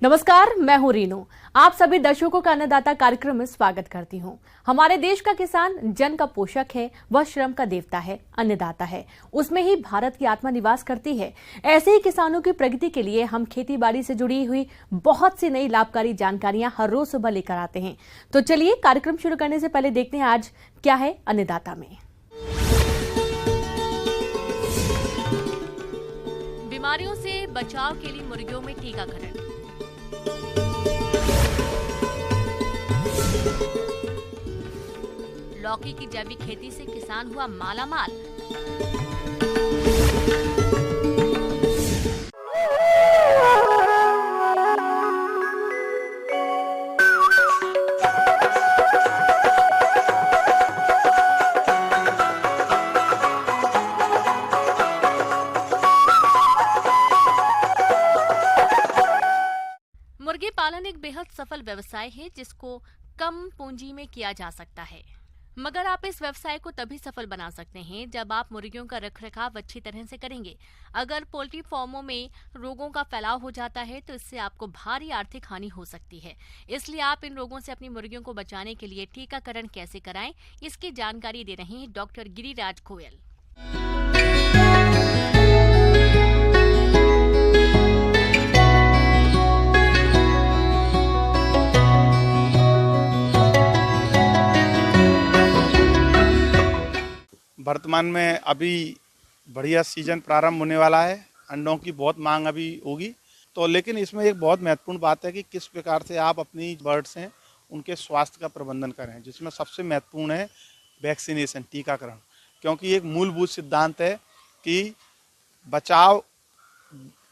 नमस्कार, मैं हूं रीनू। आप सभी दर्शकों का अन्नदाता कार्यक्रम में स्वागत करती हूं। हमारे देश का किसान जन का पोषक है, वह श्रम का देवता है, अन्नदाता है। उसमें ही भारत की आत्मा निवास करती है। ऐसे ही किसानों की प्रगति के लिए हम खेती बाड़ी से जुड़ी हुई बहुत सी नई लाभकारी जानकारियां हर रोज सुबह लेकर आते हैं। तो चलिए कार्यक्रम शुरू करने से पहले देखते हैं आज क्या है अन्नदाता में। बीमारियों से बचाव के लिए मुर्गियों में टीकाकरण। लौकी की जैविक खेती से किसान हुआ मालामाल। मुर्गी पालन एक बेहद सफल व्यवसाय है जिसको कम पूंजी में किया जा सकता है, मगर आप इस व्यवसाय को तभी सफल बना सकते हैं जब आप मुर्गियों का रखरखाव अच्छी तरह से करेंगे। अगर पोल्ट्री फार्मों में रोगों का फैलाव हो जाता है तो इससे आपको भारी आर्थिक हानि हो सकती है। इसलिए आप इन रोगों से अपनी मुर्गियों को बचाने के लिए टीकाकरण कैसे कराएं, इसकी जानकारी दे रहे हैं डॉक्टर गिरिराज गोयल। वर्तमान में अभी बढ़िया सीजन प्रारंभ होने वाला है। अंडों की बहुत मांग अभी होगी, तो लेकिन इसमें एक बहुत महत्वपूर्ण बात है कि किस प्रकार से आप अपनी बर्ड्स हैं उनके स्वास्थ्य का प्रबंधन करें, जिसमें सबसे महत्वपूर्ण है वैक्सीनेशन, टीकाकरण। क्योंकि एक मूलभूत सिद्धांत है कि बचाव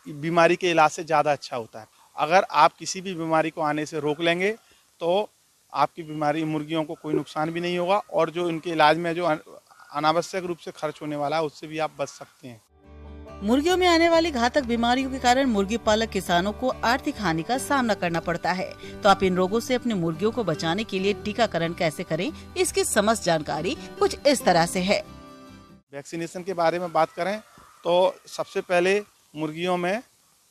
बीमारी के इलाज से ज़्यादा अच्छा होता है। अगर आप किसी भी बीमारी को आने से रोक लेंगे तो आपकी बीमारी मुर्गियों को कोई नुकसान भी नहीं होगा, और जो इनके इलाज में जो अनावश्यक रूप से खर्च होने वाला है उससे भी आप बच सकते हैं। मुर्गियों में आने वाली घातक बीमारियों के कारण मुर्गी पालक किसानों को आर्थिक हानि का सामना करना पड़ता है। तो आप इन रोगों से अपनी मुर्गियों को बचाने के लिए टीकाकरण कैसे करें, इसकी समस्त जानकारी कुछ इस तरह से है। वैक्सीनेशन के बारे में बात करें तो सबसे पहले मुर्गियों में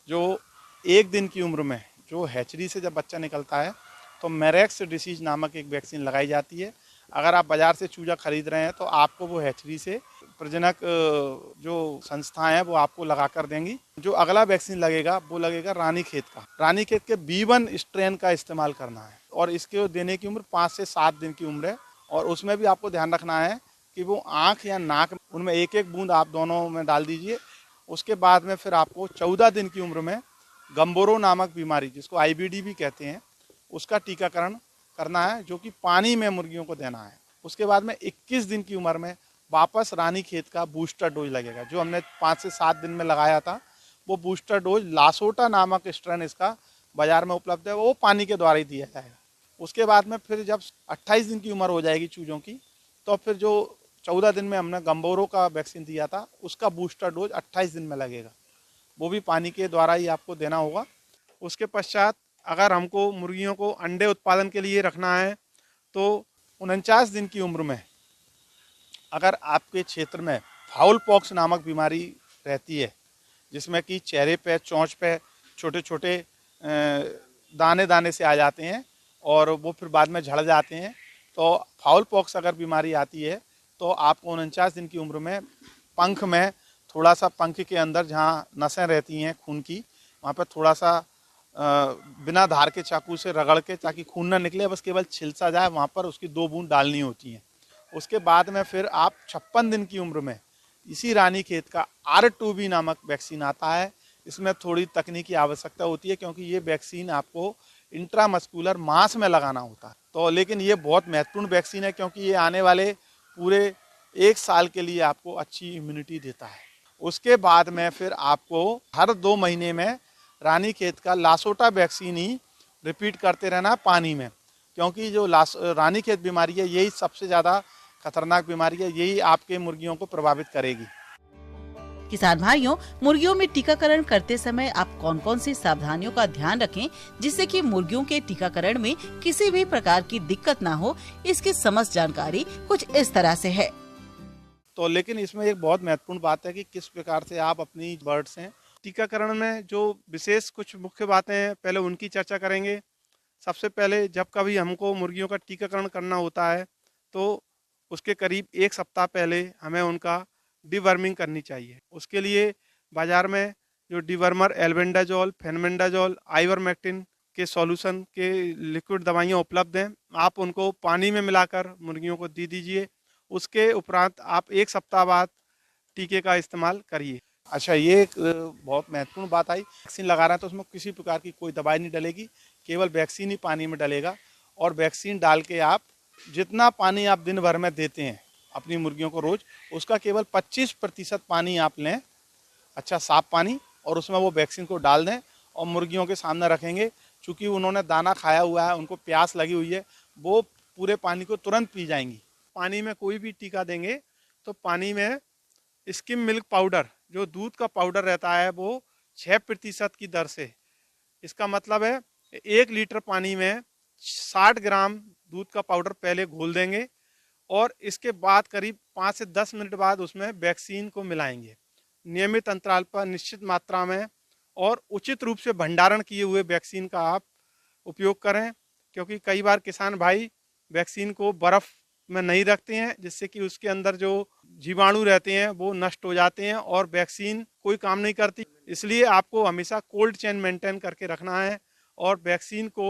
जो 1 दिन की उम्र में जो हैचरी से जब बच्चा निकलता है तो मैरेक्स डिसीज नामक एक वैक्सीन लगाई जाती है। अगर आप बाजार से चूजा खरीद रहे हैं तो आपको वो हैचरी से प्रजनक जो संस्थाएं हैं वो आपको लगा कर देंगी। जो अगला वैक्सीन लगेगा वो लगेगा रानीखेत का। रानीखेत के B1 स्ट्रेन का इस्तेमाल करना है, और इसके देने की उम्र 5 से 7 दिन की उम्र है। और उसमें भी आपको ध्यान रखना है कि वो आँख या नाक उनमें 1-1 बूंद आप दोनों में डाल दीजिए। उसके बाद में फिर आपको 14 दिन की उम्र में गम्बोरो नामक बीमारी, जिसको IBD भी कहते हैं, उसका टीकाकरण करना है, जो कि पानी में मुर्गियों को देना है। उसके बाद में 21 दिन की उम्र में वापस रानीखेत का बूस्टर डोज लगेगा। जो हमने 5 से 7 दिन में लगाया था वो बूस्टर डोज लासोटा नामक स्ट्रेन इसका बाजार में उपलब्ध है, वो पानी के द्वारा ही दिया जाएगा। उसके बाद में फिर जब 28 दिन की उम्र हो जाएगी चूजों की, तो फिर जो 14 दिन में हमने गम्बोरो का वैक्सीन दिया था उसका बूस्टर डोज 28 दिन में लगेगा, वो भी पानी के द्वारा ही आपको देना होगा। उसके पश्चात अगर हमको मुर्गियों को अंडे उत्पादन के लिए रखना है तो 49 दिन की उम्र में अगर आपके क्षेत्र में फाउल पॉक्स नामक बीमारी रहती है, जिसमें कि चेहरे पे, चोंच पे छोटे छोटे दाने दाने से आ जाते हैं और वो फिर बाद में झड़ जाते हैं, तो फाउल पॉक्स अगर बीमारी आती है तो आपको 49 दिन की उम्र में पंख में थोड़ा सा, पंख के अंदर जहाँ नसें रहती हैं खून की, वहाँ पर थोड़ा सा बिना धार के चाकू से रगड़ के, ताकि खून ना निकले, बस केवल छिलसा जाए, वहाँ पर उसकी 2 बूंद डालनी होती हैं। उसके बाद में फिर आप 56 दिन की उम्र में इसी रानीखेत का R2B नामक वैक्सीन आता है। इसमें थोड़ी तकनीकी आवश्यकता होती है क्योंकि ये वैक्सीन आपको इंट्रामस्कुलर मांस में लगाना होता है। तो लेकिन ये बहुत महत्वपूर्ण वैक्सीन है क्योंकि ये आने वाले पूरे 1 साल के लिए आपको अच्छी इम्यूनिटी देता है। उसके बाद में फिर आपको हर 2 महीने में रानीखेत का लासोटा वैक्सीन ही रिपीट करते रहना पानी में, क्योंकि जो रानीखेत बीमारी है यही सबसे ज़्यादा खतरनाक बीमारी है, यही आपके मुर्गियों को प्रभावित करेगी। किसान भाइयों, मुर्गियों में टीकाकरण करते समय आप कौन कौन सी सावधानियों का ध्यान रखें जिससे कि मुर्गियों के टीकाकरण में किसी भी प्रकार की दिक्कत ना हो, इसकी समस्त जानकारी कुछ इस तरह से है। तो लेकिन इसमें एक बहुत महत्वपूर्ण बात है कि किस प्रकार से आप अपनी बर्ड्स हैं टीकाकरण में जो विशेष कुछ मुख्य बातें हैं, पहले उनकी चर्चा करेंगे। सबसे पहले जब कभी हमको मुर्गियों का टीकाकरण करना होता है तो उसके करीब 1 सप्ताह पहले हमें उनका डिवर्मिंग करनी चाहिए। उसके लिए बाज़ार में जो डिवर्मर एल्बेंडाजोल, फेनबेंडाजोल, आइवरमेक्टिन के सॉल्यूशन के लिक्विड दवाइयाँ उपलब्ध हैं। आप उनको पानी में मिलाकर मुर्गियों को दे दीजिए। उसके उपरांत आप 1 सप्ताह बाद टीके का इस्तेमाल करिए। अच्छा, ये एक बहुत महत्वपूर्ण बात आई, वैक्सीन लगा रहे हैं तो उसमें किसी प्रकार की कोई दवाई नहीं डलेगी, केवल वैक्सीन ही पानी में डलेगा। और वैक्सीन डाल के आप जितना पानी आप दिन भर में देते हैं अपनी मुर्गियों को रोज, उसका केवल 25% पानी आप लें, अच्छा साफ पानी, और उसमें वो वैक्सीन को डाल दें और मुर्गियों के सामने रखेंगे। चूँकि उन्होंने दाना खाया हुआ है, उनको प्यास लगी हुई है, वो पूरे पानी को तुरंत पी जाएंगी। पानी में कोई भी टीका देंगे तो पानी में स्किम मिल्क पाउडर, जो दूध का पाउडर रहता है, वो 6% की दर से, इसका मतलब है 1 लीटर पानी में 60 ग्राम दूध का पाउडर पहले घोल देंगे और इसके बाद करीब 5 से 10 मिनट बाद उसमें वैक्सीन को मिलाएंगे। नियमित अंतराल पर निश्चित मात्रा में और उचित रूप से भंडारण किए हुए वैक्सीन का आप उपयोग करें, क्योंकि कई बार किसान भाई वैक्सीन को बर्फ़ में नहीं रखते हैं, जिससे कि उसके अंदर जो जीवाणु रहते हैं वो नष्ट हो जाते हैं और वैक्सीन कोई काम नहीं करती। इसलिए आपको हमेशा कोल्ड चेन मेंटेन करके रखना है और वैक्सीन को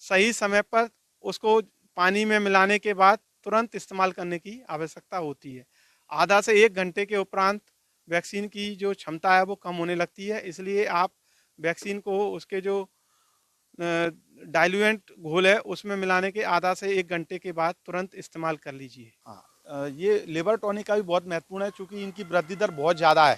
सही समय पर उसको पानी में मिलाने के बाद तुरंत इस्तेमाल करने की आवश्यकता होती है। आधा से 1 घंटे के उपरांत वैक्सीन की जो क्षमता है वो कम होने लगती है, इसलिए आप वैक्सीन को उसके जो डाइल्यूएंट घोल है उसमें मिलाने के आधा से 1 घंटे के बाद तुरंत इस्तेमाल कर लीजिए। हाँ, ये लिवर टॉनिक का भी बहुत महत्वपूर्ण है, क्योंकि इनकी वृद्धि दर बहुत ज़्यादा है,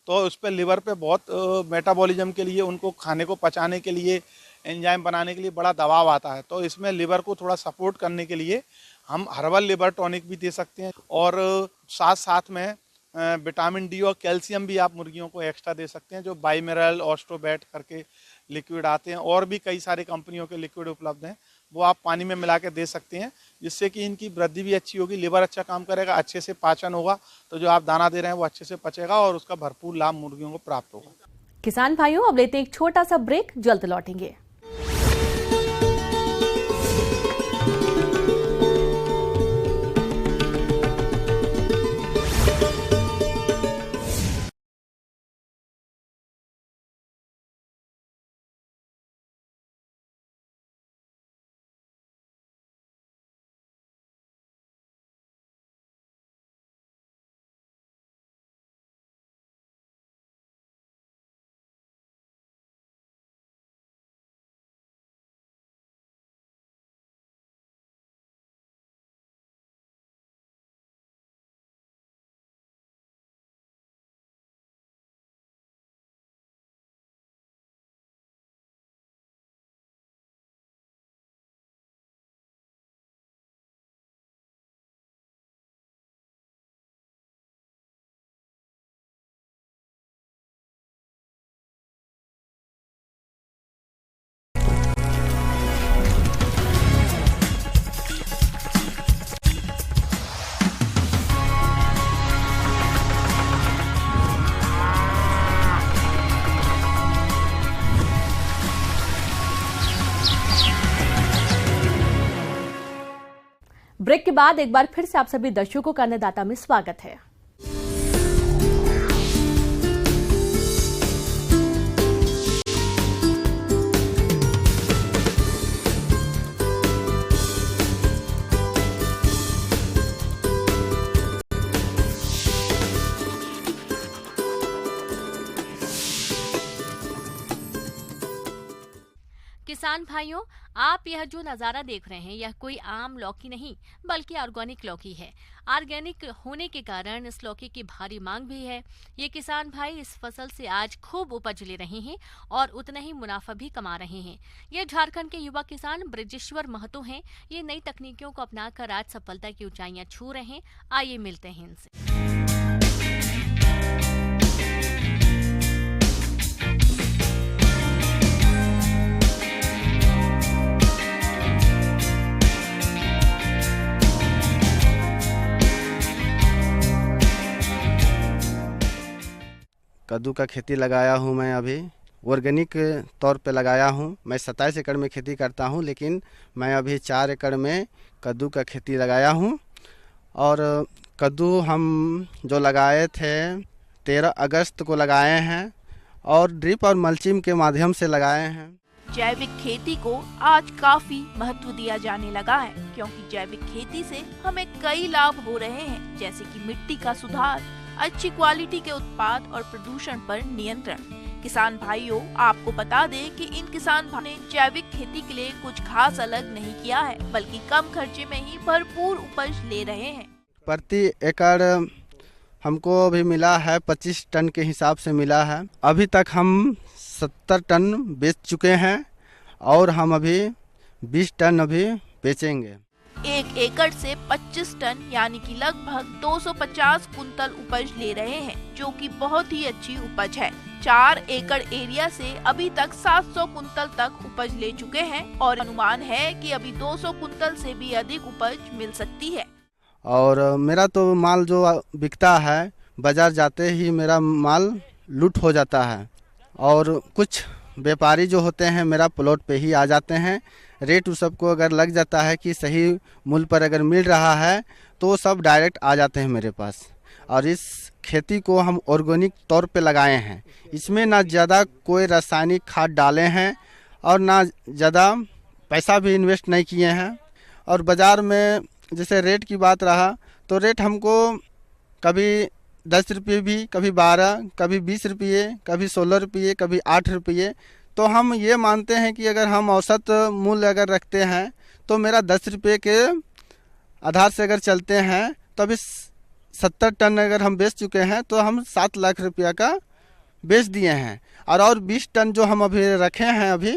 तो उस पर लिवर पे बहुत मेटाबॉलिज्म के लिए, उनको खाने को पचाने के लिए, एंजाइम बनाने के लिए बड़ा दबाव आता है। तो इसमें लिवर को थोड़ा सपोर्ट करने के लिए हम हर्बल लिवर टॉनिक भी दे सकते हैं और साथ साथ में विटामिन डी और कैल्शियम भी आप मुर्गियों को एक्स्ट्रा दे सकते हैं, जो बाइमिनरल, ऑस्ट्रोबैट करके लिक्विड आते हैं, और भी कई सारे कंपनियों के लिक्विड उपलब्ध हैं, वो आप पानी में मिला के दे सकते हैं, जिससे कि इनकी वृद्धि भी अच्छी होगी, लिवर अच्छा काम करेगा, अच्छे से पाचन होगा, तो जो आप दाना दे रहे हैं वो अच्छे से पचेगा और उसका भरपूर लाभ मुर्गियों को प्राप्त होगा। किसान भाइयों, अब लेते हैं एक छोटा सा ब्रेक, जल्द लौटेंगे। ब्रेक के बाद एक बार फिर से आप सभी दर्शकों का अन्नदाता में स्वागत है। किसान भाइयों, आप यह जो नज़ारा देख रहे हैं यह कोई आम लौकी नहीं बल्कि ऑर्गेनिक लौकी है। ऑर्गेनिक होने के कारण इस लौकी की भारी मांग भी है। ये किसान भाई इस फसल से आज खूब उपज ले रहे हैं और उतना ही मुनाफा भी कमा रहे हैं। ये झारखंड के युवा किसान ब्रिजेश्वर महतो हैं। ये नई तकनीकों को अपनाकर आज सफलता की ऊंचाइयां छू रहे हैं। आइए मिलते हैं इनसे। कद्दू का खेती लगाया हूँ मैं अभी ऑर्गेनिक तौर पे लगाया हूँ। मैं 27 एकड़ में खेती करता हूँ, लेकिन मैं अभी 4 एकड़ में कद्दू का खेती लगाया हूँ। और कद्दू हम जो लगाए थे 13 अगस्त को लगाए हैं और ड्रिप और मल्चिंग के माध्यम से लगाए हैं। जैविक खेती को आज काफी महत्व दिया जाने लगा है, क्योंकि जैविक खेती से हमें कई लाभ हो रहे हैं, जैसे कि मिट्टी का सुधार, अच्छी क्वालिटी के उत्पाद और प्रदूषण पर नियंत्रण। किसान भाइयों, आपको बता दें कि इन किसान भाइयों ने जैविक खेती के लिए कुछ खास अलग नहीं किया है, बल्कि कम खर्चे में ही भरपूर उपज ले रहे हैं। प्रति एकड़ हमको अभी मिला है 25 टन के हिसाब से मिला है। अभी तक हम 70 टन बेच चुके हैं और हम अभी 20 टन अभी बेचेंगे। 1 एकड़ से 25 टन यानी कि लगभग 250 कुंतल उपज ले रहे हैं, जो कि बहुत ही अच्छी उपज है। 4 एकड़ एरिया से अभी तक 700 कुंतल तक उपज ले चुके हैं और अनुमान है कि अभी 200 कुंतल से भी अधिक उपज मिल सकती है। और मेरा तो माल जो बिकता है, बाजार जाते ही मेरा माल लूट हो जाता है और कुछ व्यापारी जो होते हैं मेरा प्लॉट पे ही आ जाते हैं। रेट उस सबको अगर लग जाता है कि सही मूल्य पर अगर मिल रहा है तो सब डायरेक्ट आ जाते हैं मेरे पास। और इस खेती को हम ऑर्गेनिक तौर पे लगाए हैं। इसमें ना ज़्यादा कोई रासायनिक खाद डाले हैं और ना ज़्यादा पैसा भी इन्वेस्ट नहीं किए हैं। और बाज़ार में जैसे रेट की बात रहा तो रेट हमको कभी 10 रुपये भी, कभी 12, कभी 20 रुपये, कभी 16 रुपये, कभी 8 रुपये। तो हम ये मानते हैं कि अगर हम औसत मूल्य अगर रखते हैं तो मेरा 10 रुपये के आधार से अगर चलते हैं तो अभी 70 टन अगर हम बेच चुके हैं तो हम 7 लाख रुपया का बेच दिए हैं। और 20 टन जो हम अभी रखे हैं अभी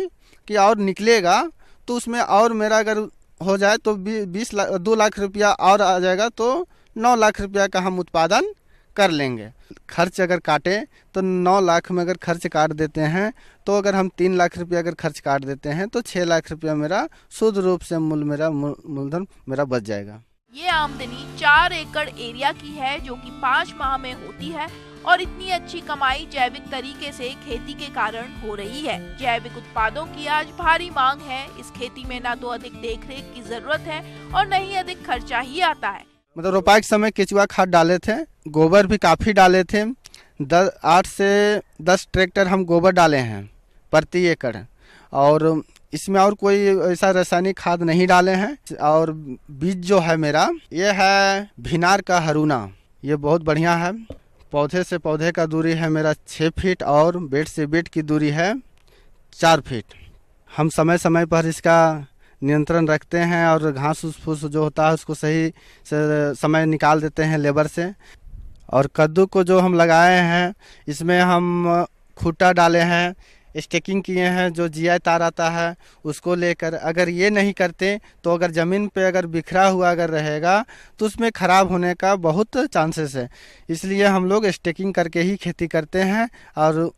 कि और निकलेगा तो उसमें और मेरा अगर हो जाए तो 2 लाख रुपया और आ जाएगा तो 9 लाख रुपया का हम उत्पादन कर लेंगे। खर्च अगर काटे तो 9 लाख में अगर खर्च काट देते हैं तो अगर हम 3 लाख रुपया अगर खर्च काट देते हैं तो 6 लाख रुपया मेरा शुद्ध रूप से मूलधन मेरा बच जाएगा। ये आमदनी 4 एकड़ एरिया की है, जो कि 5 माह में होती है और इतनी अच्छी कमाई जैविक तरीके से खेती के कारण हो रही है। जैविक उत्पादों की आज भारी मांग है। इस खेती में ना तो अधिक देखरेख की जरूरत है और न ही अधिक खर्चा ही आता है। मतलब रोपाई के समय केचुआ खाद डाले थे, गोबर भी काफ़ी डाले थे। 8 से 10 ट्रैक्टर हम गोबर डाले हैं प्रति एकड़। और इसमें और कोई ऐसा रासायनिक खाद नहीं डाले हैं। और बीज जो है मेरा ये है भिनार का हरुना, ये बहुत बढ़िया है। पौधे से पौधे का दूरी है मेरा 6 फीट और बेड से बेड की दूरी है 4 फीट। हम समय समय पर इसका नियंत्रण रखते हैं और घास फूस जो होता है उसको सही से समय निकाल देते हैं लेबर से। और कद्दू को जो हम लगाए हैं इसमें हम खूटा डाले हैं, स्टेकिंग किए हैं, जो जीआई तार आता है उसको लेकर। अगर ये नहीं करते तो अगर ज़मीन पे अगर बिखरा हुआ अगर रहेगा तो उसमें ख़राब होने का बहुत चांसेस है। इसलिए हम लोग स्टेकिंग करके ही खेती करते हैं और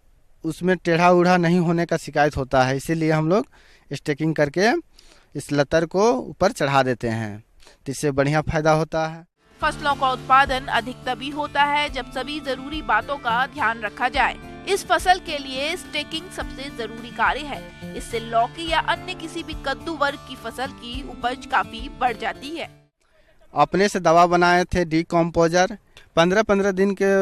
उसमें टेढ़ा उढ़ा नहीं होने का शिकायत होता है। इसीलिए हम लोग स्टेकिंग करके इस लतर को ऊपर चढ़ा देते हैं, तो इससे बढ़िया फ़ायदा होता है। फसलों का उत्पादन अधिक तभी होता है जब सभी जरूरी बातों का ध्यान रखा जाए। इस फसल के लिए स्टेकिंग सबसे जरूरी कार्य है। इससे लौकी या अन्य किसी भी कद्दू वर्ग की फसल की उपज काफी बढ़ जाती है। अपने से दवा बनाए थे डीकम्पोजर, 15-15 दिन के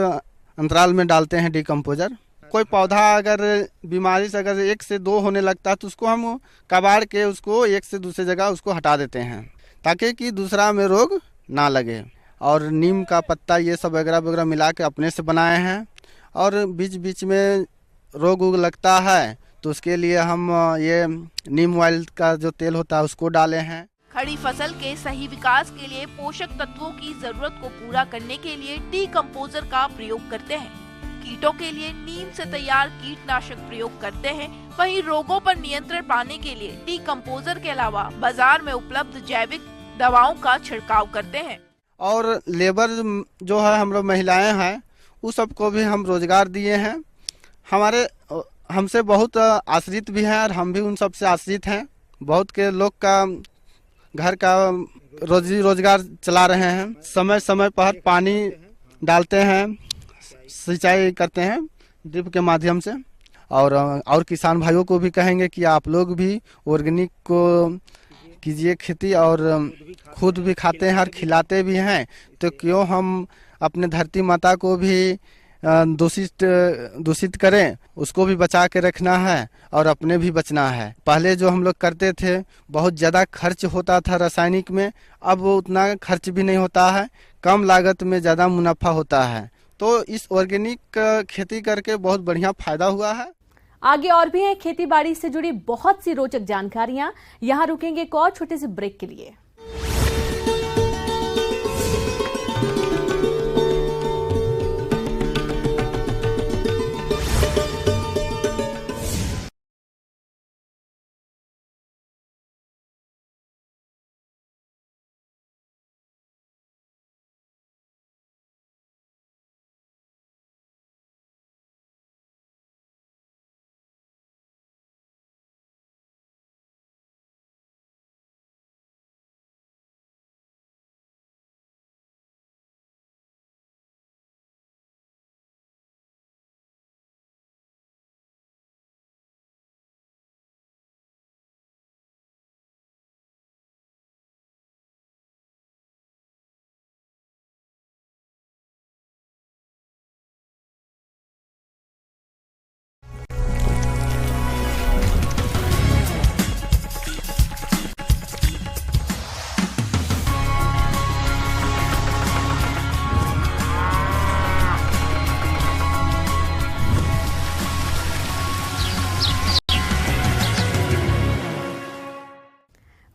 अंतराल में डालते हैं डीकम्पोजर। कोई पौधा अगर बीमारी से अगर 1 से 2 होने लगता है तो उसको हम कबाड़ के उसको एक से दूसरी जगह उसको हटा देते हैं ताकि कि दूसरा में रोग ना लगे। और नीम का पत्ता ये सब वगैरह मिला के अपने से बनाए हैं। और बीच बीच में रोग वोग लगता है तो उसके लिए हम ये नीम ऑयल का जो तेल होता है उसको डाले हैं। खड़ी फसल के सही विकास के लिए पोषक तत्वों की जरूरत को पूरा करने के लिए डीकम्पोजर का प्रयोग करते हैं। कीटों के लिए नीम से तैयार कीटनाशक प्रयोग करते हैं। वहीं रोगों पर नियंत्रण पाने के लिए डीकम्पोजर के अलावा बाजार में उपलब्ध जैविक दवाओं का छिड़काव करते हैं। और लेबर जो है हम लोग महिलाएं हैं उस सबको भी हम रोजगार दिए हैं। हमसे बहुत आश्रित भी हैं और हम भी उन सब से आश्रित हैं। बहुत के लोग का घर का रोजी रोजगार चला रहे हैं। समय समय पर पानी डालते हैं, सिंचाई करते हैं ड्रिप के माध्यम से। और किसान भाइयों को भी कहेंगे कि आप लोग भी ऑर्गेनिक को कीजिए खेती, और खुद भी खाते हैं और खिलाते भी हैं, तो क्यों हम अपने धरती माता को भी दूषित करें। उसको भी बचा के रखना है और अपने भी बचना है। पहले जो हम लोग करते थे बहुत ज़्यादा खर्च होता था रासायनिक में, अब वो उतना खर्च भी नहीं होता है, कम लागत में ज़्यादा मुनाफा होता है। तो इस ऑर्गेनिक खेती करके बहुत बढ़िया फायदा हुआ है। आगे और भी हैं खेती बाड़ी से जुड़ी बहुत सी रोचक जानकारियां। यहाँ रुकेंगे एक और छोटे से ब्रेक के लिए।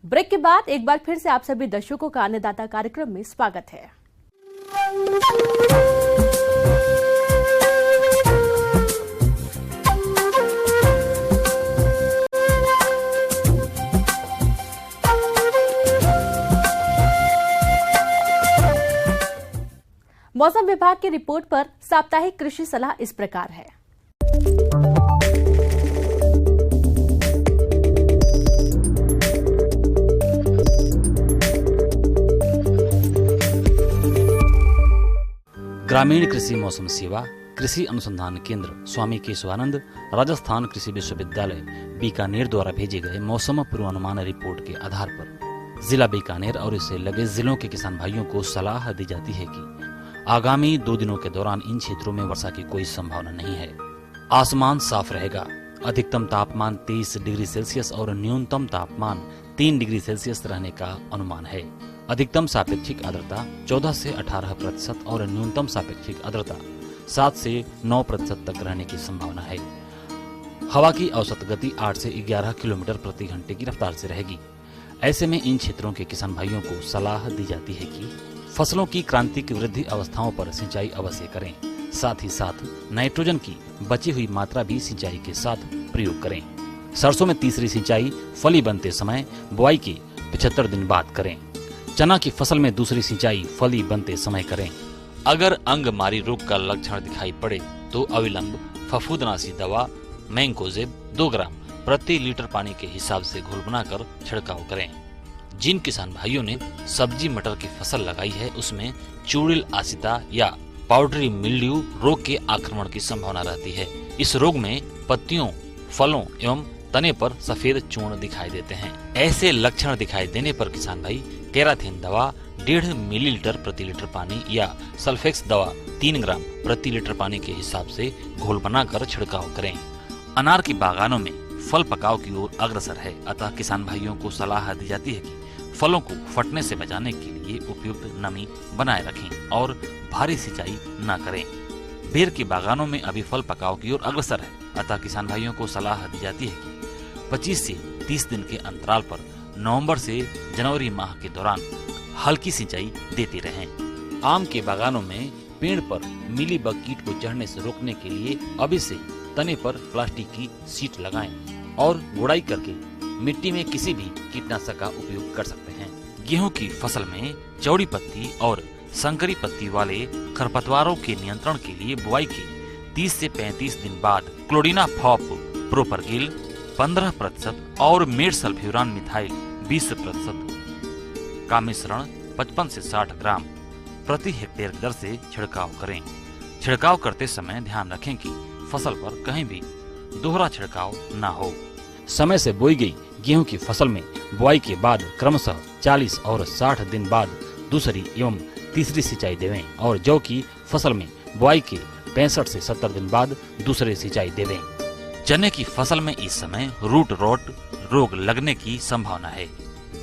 ब्रेक के बाद एक बार फिर से आप सभी दर्शकों का अन्नदाता कार्यक्रम में स्वागत है। मौसम विभाग की रिपोर्ट पर साप्ताहिक कृषि सलाह इस प्रकार है। ग्रामीण कृषि मौसम सेवा, कृषि अनुसंधान केंद्र स्वामी केशवानंद, राजस्थान कृषि विश्वविद्यालय बीकानेर द्वारा भेजे गए मौसम पूर्वानुमान रिपोर्ट के आधार पर जिला बीकानेर और इससे लगे जिलों के किसान भाइयों को सलाह दी जाती है कि आगामी 2 दिनों के दौरान इन क्षेत्रों में वर्षा की कोई संभावना नहीं है। आसमान साफ रहेगा। अधिकतम तापमान 23 डिग्री सेल्सियस और न्यूनतम तापमान 3 डिग्री सेल्सियस रहने का अनुमान है। अधिकतम सापेक्षिक आर्द्रता 14 से 18% और न्यूनतम सापेक्षिक आर्द्रता 7 से 9% तक रहने की संभावना है। हवा की औसत गति 8 से 11 किलोमीटर प्रति घंटे की रफ्तार से रहेगी। ऐसे में इन क्षेत्रों के किसान भाइयों को सलाह दी जाती है कि फसलों की क्रांतिक वृद्धि अवस्थाओं पर सिंचाई अवश्य करें। साथ ही साथ नाइट्रोजन की बची हुई मात्रा भी सिंचाई के साथ प्रयोग करें। सरसों में तीसरी सिंचाई फली बनते समय बुआई के 75 दिन बाद करें। चना की फसल में दूसरी सिंचाई फली बनते समय करें। अगर अंगमारी रोग का लक्षण दिखाई पड़े तो अविलंब फफूंदनाशी दवा मैंकोजेब 2 ग्राम प्रति लीटर पानी के हिसाब से घोल बनाकर छिड़काव करें। जिन किसान भाइयों ने सब्जी मटर की फसल लगाई है उसमें चूड़िल आसिता या पाउडरी मिल्ड्यू रोग के आक्रमण की संभावना रहती है। इस रोग में पत्तियों, फलों एवं तने पर सफेद चूर्ण दिखाई देते हैं। ऐसे लक्षण दिखाई देने पर किसान भाई केराथिन दवा 1.5 मिलीलीटर प्रति लीटर पानी या सल्फेक्स दवा 3 ग्राम प्रति लीटर पानी के हिसाब से घोल बनाकर छिड़काव करें। अनार की बागानों में फल पकाव की ओर अग्रसर है, अतः किसान भाइयों को सलाह दी जाती है कि फलों को फटने से बचाने के लिए उपयुक्त नमी बनाए रखें और भारी सिंचाई न करें। बेर की बागानों में अभी फल पकाव की ओर अग्रसर है, अतः किसान भाइयों को सलाह दी जाती है कि 25 से 30 दिन के अंतराल पर नवंबर से जनवरी माह के दौरान हल्की सिंचाई देते रहें। आम के बागानों में पेड़ पर मिलीबग कीट को चढ़ने से रोकने के लिए अभी से तने पर प्लास्टिक की सीट लगाएं और गुड़ाई करके मिट्टी में किसी भी कीटनाशक का उपयोग कर सकते हैं। गेहूं की फसल में चौड़ी पत्ती और संकरी पत्ती वाले खरपतवारों के नियंत्रण के लिए बुआई के 30 से 35 दिन बाद क्लोडिनाफॉप प्रोपरगिल 15% और मेडसल्फ्यूरान मिथाइल 20% का मिश्रण 55 से 60 ग्राम प्रति हेक्टेयर दर से छिड़काव करें। छिड़काव करते समय ध्यान रखें कि फसल पर कहीं भी दोहरा छिड़काव न हो। समय से बोई गई गेहूं की फसल में बुआई के बाद क्रमशः 40 और 60 दिन बाद दूसरी एवं तीसरी सिंचाई देवें और जौ की फसल में बुआई के 65 से 70 दिन बाद दूसरी सिंचाई देवें। चने की फसल में इस समय रूट रॉट रोग लगने की संभावना है।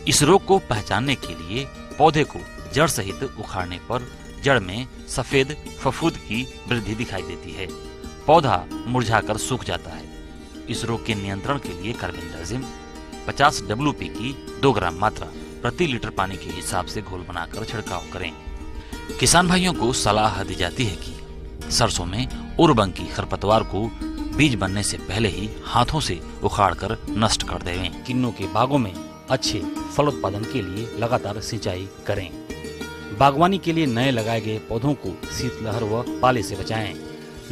इस रोग को पहचानने के लिए पौधे को जड़ सहित उखाड़ने पर जड़ में सफेद फफूंद की वृद्धि दिखाई देती है। पौधा मुरझाकर सूख जाता है। इस रोग के नियंत्रण के लिए कार्बेंडाजिम 50 WP की 2 ग्राम मात्रा प्रति लीटर पानी के हिसाब से घोल बनाकर छिड़काव करें। किसान भाइयों को सलाह दी जाती है कि सरसों में उर्वरक खरपतवार को बीज बनने से पहले ही हाथों से उखाड़कर नष्ट कर देवें। किन्नों के बागों में अच्छे फलोत्पादन के लिए लगातार सिंचाई करें। बागवानी के लिए नए लगाए गए पौधों को शीतलहर व पाले से बचाएं।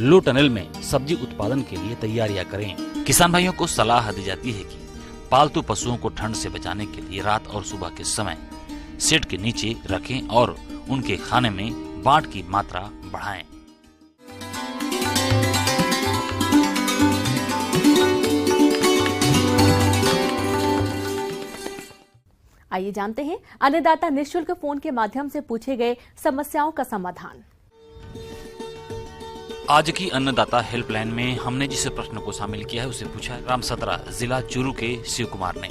लो टनल में सब्जी उत्पादन के लिए तैयारियां करें। किसान भाइयों को सलाह दी जाती है कि पालतू पशुओं को ठंड से बचाने के लिए रात और सुबह के समय शेड के नीचे रखें और उनके खाने में बांट की मात्रा बढ़ाएं। आइए जानते हैं अन्नदाता निःशुल्क फोन के माध्यम से पूछे गए समस्याओं का समाधान। आज की अन्नदाता हेल्पलाइन में हमने जिस प्रश्न को शामिल किया है उसे पूछा है रामसतरा जिला चूरू के शिव कुमार ने।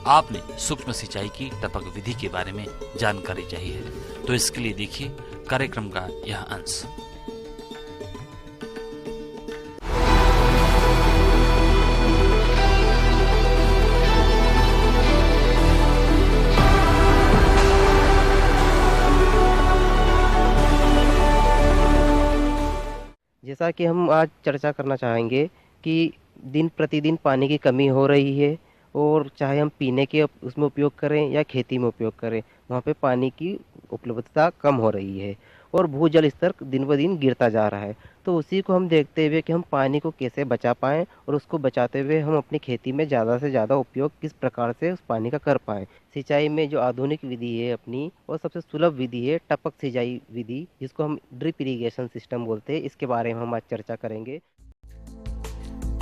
आपने सूक्ष्म सिंचाई की टपक विधि के बारे में जानकारी चाहिए है, तो इसके लिए देखिए कार्यक्रम का यह अंश। जैसा कि हम आज चर्चा करना चाहेंगे कि दिन प्रतिदिन पानी की कमी हो रही है और चाहे हम पीने के उसमें उपयोग करें या खेती में उपयोग करें, वहाँ पे पानी की उपलब्धता कम हो रही है और भूजल स्तर दिन ब दिन गिरता जा रहा है। तो उसी को हम देखते हुए कि हम पानी को कैसे बचा पाएँ और उसको बचाते हुए हम अपनी खेती में ज़्यादा से ज़्यादा उपयोग किस प्रकार से उस पानी का कर पाएँ। सिंचाई में जो आधुनिक विधि है अपनी और सबसे सुलभ विधि है टपक सिंचाई विधि, जिसको हम ड्रिप इरिगेशन सिस्टम बोलते हैं। इसके बारे में हम आज चर्चा करेंगे।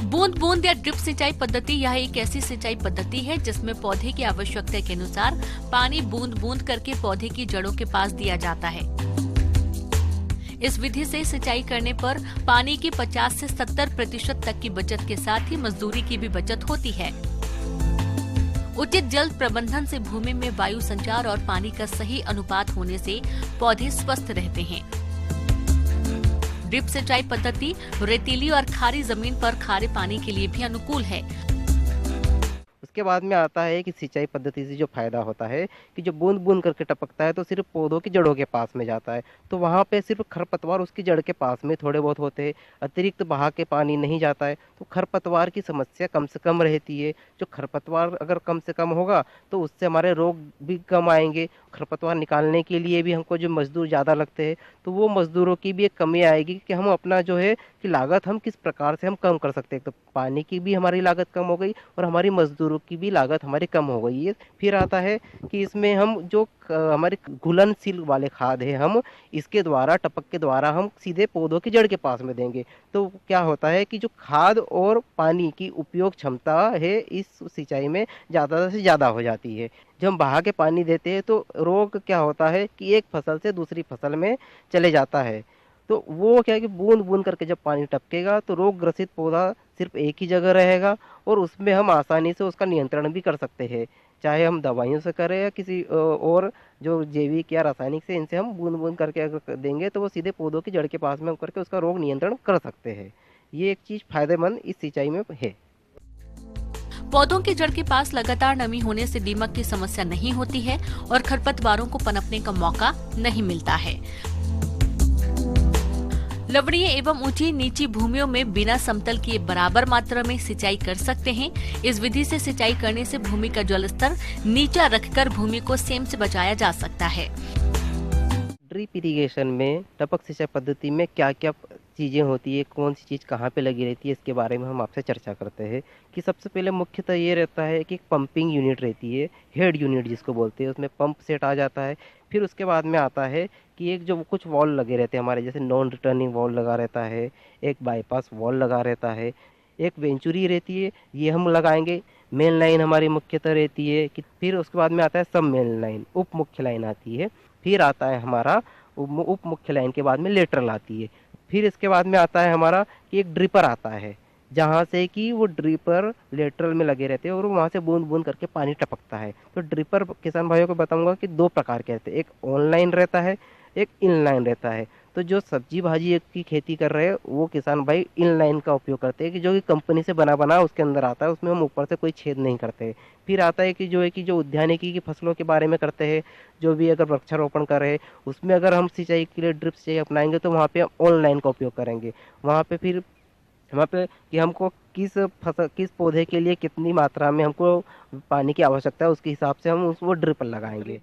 बूंद बूंद या ड्रिप सिंचाई पद्धति यह एक ऐसी सिंचाई पद्धति है जिसमें पौधे की आवश्यकता के अनुसार पानी बूंद बूंद करके पौधे की जड़ों के पास दिया जाता है। इस विधि से सिंचाई करने पर पानी की 50 से 70% तक की बचत के साथ ही मजदूरी की भी बचत होती है। उचित जल प्रबंधन से भूमि में वायु संचार और पानी का सही अनुपात होने से पौधे स्वस्थ रहते हैं। ड्रिप सिंचाई पद्धति रेतीली और खारी जमीन पर खारे पानी के लिए भी अनुकूल है। उसके बाद में आता है कि सिंचाई पद्धति से जो फायदा होता है कि जो बूंद बूंद करके टपकता है तो सिर्फ पौधों की जड़ों के पास में जाता है, तो वहाँ पे सिर्फ खरपतवार उसकी जड़ के पास में थोड़े बहुत होते हैं, अतिरिक्त बहा के पानी नहीं जाता है, तो खरपतवार की समस्या कम से कम रहती है। जो खरपतवार अगर कम से कम होगा तो उससे हमारे रोग भी कम आएंगे। खरपतवार निकालने के लिए भी हमको जो मजदूर ज़्यादा लगते हैं तो वो मजदूरों की भी एक कमी आएगी कि हम अपना जो है कि लागत हम किस प्रकार से हम कम कर सकते हैं। तो पानी की भी हमारी लागत कम हो गई और हमारी मजदूरों की भी लागत हमारी कम हो गई है। फिर आता है कि इसमें हम जो हमारे घुलनशील वाले खाद है हम इसके द्वारा टपक के द्वारा हम सीधे पौधों की जड़ के पास में देंगे, तो क्या होता है कि जो खाद और पानी की उपयोग क्षमता है इस सिंचाई में ज़्यादा से ज़्यादा हो जाती है। जब हम बहा के पानी देते हैं तो रोग क्या होता है कि एक फसल से दूसरी फसल में चले जाता है, तो वो क्या है कि बूंद बूंद करके जब पानी टपकेगा तो रोग ग्रसित पौधा सिर्फ एक ही जगह रहेगा और उसमें हम आसानी से उसका नियंत्रण भी कर सकते हैं, चाहे हम दवाइयों से करें या किसी और जो जैविक या रासायनिक से इनसे हम बूंद बूंद करके अगर देंगे तो वो सीधे पौधों की जड़ के पास में करके उसका रोग नियंत्रण कर सकते हैं। ये एक चीज़ फायदेमंद इस सिंचाई में है। पौधों की जड़ के पास लगातार नमी होने से दीमक की समस्या नहीं होती है और खरपतवारों को पनपने का मौका नहीं मिलता है। लवणीय एवं ऊंची नीची भूमियों में बिना समतल किए बराबर मात्रा में सिंचाई कर सकते हैं। इस विधि से सिंचाई करने से भूमि का जल स्तर नीचा रखकर भूमि को सेम से बचाया जा सकता है। ड्रिप इरिगेशन में टपक सिंचाई पद्धति में क्या क्या चीज़ें होती है, कौन सी चीज़ कहाँ पे लगी रहती है, इसके बारे में हम आपसे चर्चा करते हैं। कि सबसे पहले मुख्यतः ये रहता है कि एक पंपिंग यूनिट रहती है, हेड यूनिट जिसको बोलते हैं, उसमें पंप सेट आ जाता है। फिर उसके बाद में आता है कि एक जो कुछ वॉल लगे रहते हैं हमारे, जैसे नॉन रिटर्निंग वॉल लगा रहता है, एक बाईपास वॉल लगा रहता है, एक वेंचुरी रहती है, ये हम लगाएंगे। मेन लाइन हमारी मुख्यतः रहती है कि फिर उसके बाद में आता है सब मेन लाइन, उप मुख्य लाइन आती है। फिर आता है हमारा उप मुख्य लाइन के बाद में लेटरल आती है। फिर इसके बाद में आता है हमारा कि एक ड्रिपर आता है, जहाँ से कि वो ड्रिपर लेटरल में लगे रहते हैं और वहाँ से बूंद बूंद करके पानी टपकता है। तो ड्रिपर किसान भाइयों को बताऊंगा कि दो प्रकार के रहते हैं, एक ऑनलाइन रहता है, एक इनलाइन रहता है। तो जो सब्जी भाजी की खेती कर रहे हैं वो किसान भाई इनलाइन का उपयोग करते हैं, कि जो कि कंपनी से बना उसके अंदर आता है, उसमें हम ऊपर से कोई छेद नहीं करते। फिर आता है कि जो उद्यानिकी की फसलों के बारे में करते हैं, जो भी अगर वृक्षारोपण कर रहे हैं उसमें अगर हम सिंचाई के लिए ड्रिप सिंचाई अपनाएंगे तो वहाँ पे ऑनलाइन का उपयोग करेंगे। वहाँ पे कि हमको किस पौधे के लिए कितनी मात्रा में हमको पानी की आवश्यकता है, उसके हिसाब से हम उसको ड्रिपर लगाएंगे।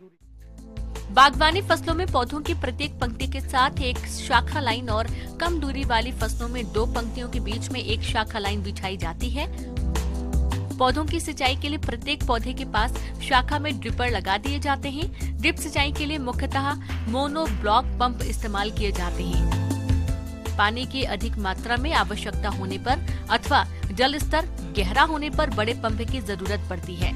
बागवानी फसलों में पौधों की प्रत्येक पंक्ति के साथ एक शाखा लाइन और कम दूरी वाली फसलों में 2 पंक्तियों के बीच में एक शाखा लाइन बिछाई जाती है। पौधों की सिंचाई के लिए प्रत्येक पौधे के पास शाखा में ड्रिपर लगा दिए जाते हैं। ड्रिप सिंचाई के लिए मुख्यतः मोनो ब्लॉक पंप इस्तेमाल किए जाते हैं। पानी की अधिक मात्रा में आवश्यकता होने पर अथवा जल स्तर गहरा होने पर बड़े पंप की जरूरत पड़ती है।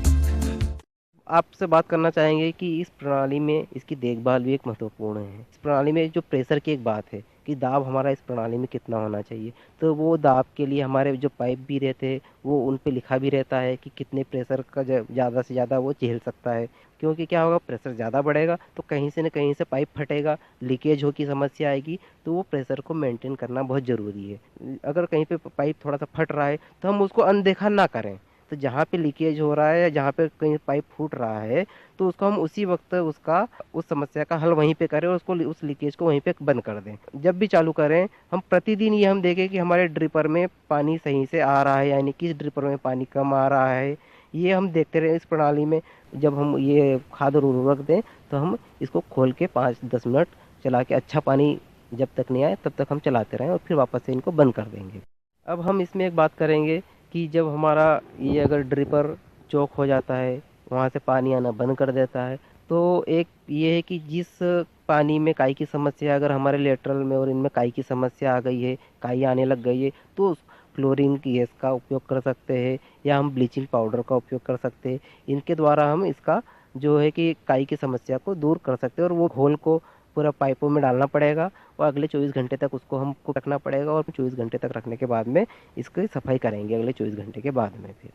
आपसे बात करना चाहेंगे कि इस प्रणाली में इसकी देखभाल भी एक महत्वपूर्ण है। इस प्रणाली में जो प्रेशर की एक बात है कि दाब हमारा इस प्रणाली में कितना होना चाहिए, तो वो दाब के लिए हमारे जो पाइप भी रहते हैं वो उन पे लिखा भी रहता है कि कितने प्रेशर का ज़्यादा से ज़्यादा वो झेल सकता है। क्योंकि क्या होगा, प्रेशर ज़्यादा बढ़ेगा तो कहीं से न कहीं से पाइप फटेगा, लीकेज हो की समस्या आएगी, तो वो प्रेशर को मेंटेन करना बहुत ज़रूरी है। अगर कहीं पे पाइप थोड़ा सा फट रहा है तो हम उसको अनदेखा ना करें। तो जहाँ पे लीकेज हो रहा है या जहाँ पे कहीं पाइप फूट रहा है तो उसको हम उसी वक्त उस समस्या का हल वहीं पे करें और उस लीकेज को वहीं पे बंद कर दें। जब भी चालू करें हम प्रतिदिन ये हम देखें कि हमारे ड्रिपर में पानी सही से आ रहा है, यानी किस ड्रिपर में पानी कम आ रहा है, ये हम देखते रहे। इस प्रणाली में जब हम ये खाद और उर्वरक दें तो हम इसको खोल के 5-10 मिनट चला के, अच्छा पानी जब तक नहीं आए तब तक हम चलाते रहें और फिर वापस से इनको बंद कर देंगे। अब हम इसमें एक बात करेंगे कि जब हमारा ये अगर ड्रिपर चौक हो जाता है, वहाँ से पानी आना बंद कर देता है, तो एक ये है कि जिस पानी में काई की समस्या, अगर हमारे लेटरल में और इनमें काई की समस्या आ गई है, काई आने लग गई है, तो क्लोरीन गैस का उपयोग कर सकते हैं या हम ब्लीचिंग पाउडर का उपयोग कर सकते हैं। इनके द्वारा हम इसका जो है कि काई की समस्या को दूर कर सकते हैं। और वो घोल को पूरा पाइपों में डालना पड़ेगा और अगले 24 घंटे तक उसको हमको रखना पड़ेगा और 24 घंटे तक रखने के बाद में इसकी सफाई करेंगे अगले 24 घंटे के बाद में। फिर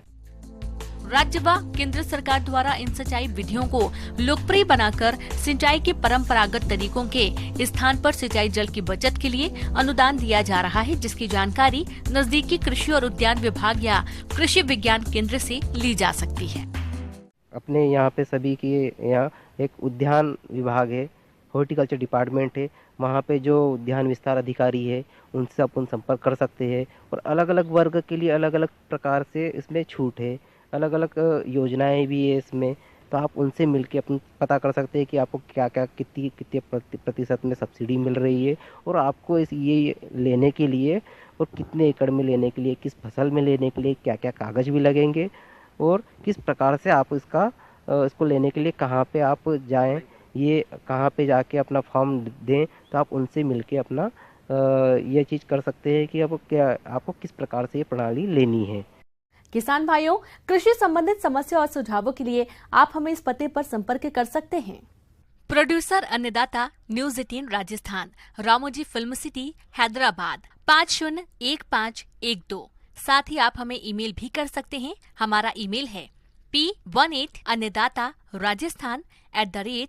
राज्य व केंद्र सरकार द्वारा इन सिंचाई विधियों को लोकप्रिय बनाकर सिंचाई के परंपरागत तरीकों के स्थान पर सिंचाई जल की बचत के लिए अनुदान दिया जा रहा है, जिसकी जानकारी नजदीकी कृषि और उद्यान विभाग या कृषि विज्ञान केंद्र से ली जा सकती है। अपने यहाँ पे सभी के यहाँ एक उद्यान विभाग है, हॉर्टिकल्चर डिपार्टमेंट है, वहाँ पे जो उद्यान विस्तार अधिकारी है उनसे अपन संपर्क कर सकते हैं। और अलग अलग वर्ग के लिए अलग अलग प्रकार से इसमें छूट है, अलग अलग योजनाएं भी है इसमें, तो आप उनसे मिलके अपन पता कर सकते हैं कि आपको क्या क्या कितने प्रतिशत में सब्सिडी मिल रही है और आपको ये लेने के लिए और कितने एकड़ में लेने के लिए, किस फसल में लेने के लिए क्या क्या कागज़ भी लगेंगे और किस प्रकार से आप इसको लेने के लिए कहाँ पे आप जाएं, ये कहाँ पे जाके अपना फॉर्म दें, तो आप उनसे मिलके अपना ये चीज़ कर सकते हैं कि आपको किस प्रकार से ये प्रणाली लेनी है। किसान भाइयों, कृषि संबंधित समस्या और सुझावों के लिए आप हमें इस पते पर संपर्क कर सकते हैं। प्रोड्यूसर अन्नदाता news 18 Rajasthan, Ramoji film city, Hyderabad 501512। साथ ही आप हमें ईमेल भी कर सकते हैं। हमारा ईमेल है p18annadatarajasthan@gmail.com।